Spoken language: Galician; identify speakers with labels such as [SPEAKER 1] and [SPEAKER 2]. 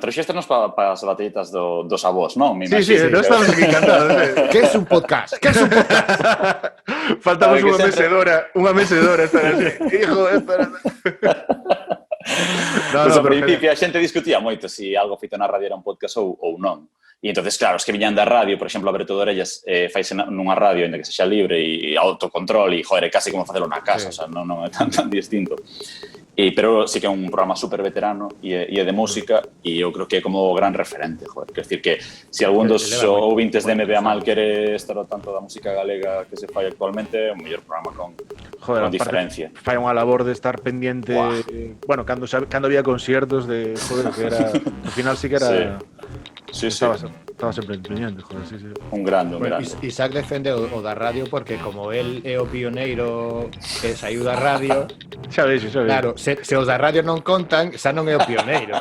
[SPEAKER 1] Trouxéstenos para as batallitas dos avós, non?
[SPEAKER 2] Sí, non estamos aquí encantados.
[SPEAKER 3] Que é un podcast?
[SPEAKER 2] Faltamos unha mecedora estar así. Hijo, esta...
[SPEAKER 1] Ao principio a xente discutía moito se algo feito na radio era un podcast ou non. E entonces, claro, os que viñan da radio, por exemplo, Aberto de Orellas, faise nunha radio onde que sexa libre e autocontrol e, joder, casi como facelo na casa, o sea, non é tan distinto. Pero sí que é un programa super veterano e é de música e eu creo que é como o gran referente, joder. Quer decir que se algún dos ouvintes de MBA Mal quere estar ao tanto da música galega que se fai actualmente, é o mellor programa con diferencia.
[SPEAKER 2] Fai unha labor de estar pendiente, bueno, cando había conciertos de, joder, que era, ao final sí que era...
[SPEAKER 1] Sí.
[SPEAKER 2] Estaba sempre pendiente, joder, sí.
[SPEAKER 1] Un grande.
[SPEAKER 3] Isaac defende o da radio porque como él é o pioneiro que saiu da radio,
[SPEAKER 2] xa ves.
[SPEAKER 3] Claro, se os da radio non contan, xa non é o pioneiro.